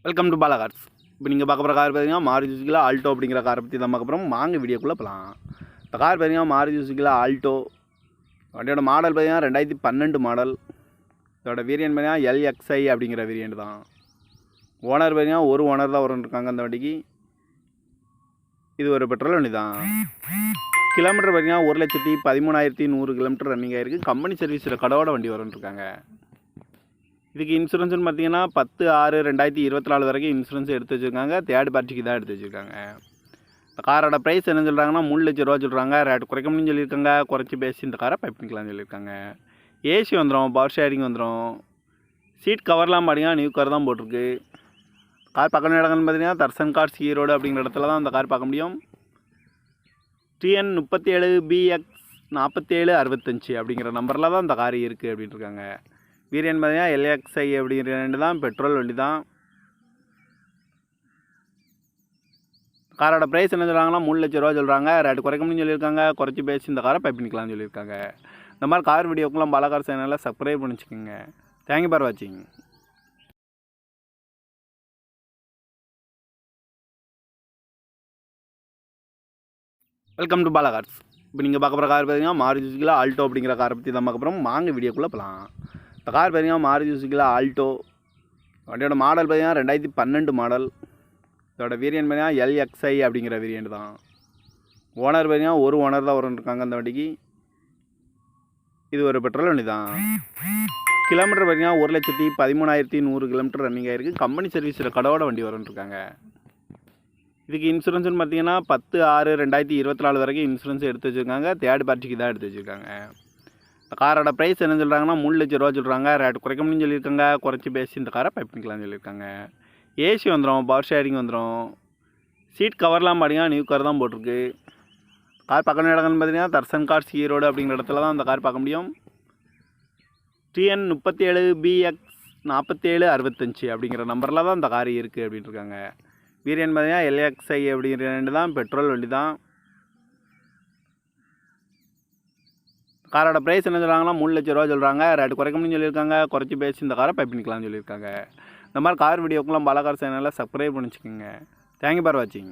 Welcome to Bala cars. இப்போ நீங்கள் பார்க்க போகிற கார் பார்த்தீங்கன்னா மாருதி சுசுகி ஆல்டோ அப்படிங்கிற காரை பற்றி தான் பார்க்க போகிறோம். வாங்க வீடியோக்குள்ளே போகலாம். இந்த கார் பார்த்தீங்கன்னா மாருதி சுசுகி ஆல்டோ. வண்டியோட மாடல் பார்த்தீங்கன்னா 2012 மாடல். இதோட வேரியன்ட் பார்த்தீங்கன்னா LXI அப்படிங்கிற வேரியன்ட் தான். ஓனர் பார்த்தீங்கன்னா ஒரு ஓனர் தான் இருக்காங்க அந்த வண்டிக்கு. இது ஒரு பெட்ரோல் வண்டி தான். கிலோமீட்டர் பார்த்தீங்கன்னா 1,13,100 கிலோமீட்டர் ரன்னிங் ஆகிருக்கு. கம்பெனி சர்வீஸில் கடவோட வண்டி இருக்காங்க. இதுக்கு இன்சூரன்ஸ்னு பார்த்தீங்கன்னா 10/6/2024 வரைக்கும் இன்சூரன்ஸ் எடுத்து வச்சுருக்காங்க. தேர்ட் பார்ட்டிக்கு தான் எடுத்து வச்சுருக்காங்க. இந்த காரோட ப்ரைஸ் என்ன சொல்கிறாங்கன்னா 3 லட்ச ரூபா சொல்கிறாங்க. ரேட் குறைக்கணும்னு சொல்லியிருக்காங்க. குறைச்சி பேசி இந்த காரை பைப் பண்ணிக்கலாம்னு சொல்லியிருக்காங்க. ஏசி வந்துடும், பவர் ஷேரிங் வந்துடும். சீட் கவர்லாம் பார்த்தீங்கன்னா நியூ கார் தான் போட்டிருக்கு. கார் பார்க்கணும் இடங்கள்னு பார்த்தீங்கன்னா தர்சன் கார்ஸ் ஈரோடு அப்படிங்கிற இடத்துல தான் அந்த கார் பார்க்க முடியும். TN 37BX 4765 அப்படிங்கிற நம்பரில் தான் இந்த கார் இருக்குது அப்படின்ட்டு இருக்காங்க. வேரியன்ட் பார்த்தீங்கன்னா LXI அப்படிங்கிற ரெண்டு தான், பெட்ரோல் வண்டி தான். காரோட ப்ரைஸ் என்ன சொல்கிறாங்கன்னா 3 லட்ச ரூபா சொல்கிறாங்க. ரேட் குறைக்கணும்னு சொல்லியிருக்காங்க. குறைச்சி பேசி இந்த காரை பைப் பண்ணிக்கலாம்னு சொல்லியிருக்காங்க. இந்த மாதிரி கார் வீடியோக்கெல்லாம் பாலா கார் சேனலில் சப்ஸ்கிரைப் பண்ணி வச்சுக்கோங்க. தேங்க்யூ ஃபார் வாட்சிங். Welcome to Bala cars. இப்போ நீங்கள் பார்க்க போகிற கார் பார்த்தீங்கன்னா மாருதி சுசுகி ஆல்டோ அப்படிங்கிற காரை பற்றி தான் பார்க்க போகிறோம். வாங்க வீடியோக்குள்ளே போகலாம். இந்த கார் பார்த்தீங்கன்னா மாருதி சுசுகி ஆல்டோ. வண்டியோட மாடல் பார்த்தீங்கன்னா 2012 மாடல். இதோட வேரியன்ட் பார்த்தீங்கன்னா LXI அப்படிங்கிற வேரியன்ட் தான். ஓனர் பார்த்தீங்கன்னா ஒரு ஓனர் தான் இருக்காங்க அந்த வண்டிக்கு. இது ஒரு பெட்ரோல் வண்டி தான். கிலோமீட்டர் பார்த்தீங்கன்னா 1,13,100 கிலோமீட்டர் ரன்னிங் ஆகிருக்கு. கம்பெனி சர்வீஸில் கடவோட வண்டி இருக்காங்க. இதுக்கு இன்சூரன்ஸ்னு பார்த்தீங்கன்னா 10/6/2024 வரைக்கும் இன்சூரன்ஸ் எடுத்து வச்சுருக்காங்க. தேர்ட் பார்ட்டிக்கு தான் எடுத்து வச்சுருக்காங்க. இந்த காரோட ப்ரைஸ் என்ன சொல்கிறாங்கன்னா 3 லட்ச ரூபா சொல்கிறாங்க. ரேட் குறைக்கணும்னு சொல்லியிருக்காங்க. குறைச்சி பேசி இந்த காரை பைப் பண்ணிக்கலாம்னு சொல்லியிருக்காங்க. ஏசி வந்துடும், பவர் ஷேரிங் வந்துடும். சீட் கவர்லாம் பார்த்தீங்கன்னா நியூ கார் தான் போட்டிருக்கு. கார் பார்க்கணும் இடங்கள்னு பார்த்தீங்கன்னா தர்சன் கார்ஸ் ஈரோடு அப்படிங்கிற இடத்துல தான் அந்த கார் பார்க்க முடியும். TN 37BX 4765 அப்படிங்கிற நம்பரில் தான் இந்த கார் இருக்குது அப்படின்ட்டு இருக்காங்க. வேரியன்ட் பார்த்தீங்கன்னா LXI அப்படிங்கிற ரெண்டு தான், பெட்ரோல் வண்டி தான். காரோட ப்ரைஸ் என்ன சொல்கிறாங்கன்னா 3 லட்ச ரூபா சொல்கிறாங்க. ரேட் குறைக்கணும்னு சொல்லியிருக்காங்க. குறைச்சி பேசி இந்த காரை பைப் பண்ணிக்கலாம்னு சொல்லியிருக்காங்க. இந்த மாதிரி கார் வீடியோக்கெல்லாம் பாலா கார் சேனலில் சப்ஸ்கிரைப் பண்ணி வச்சுக்கோங்க. தேங்க்யூ ஃபார் வாட்சிங்.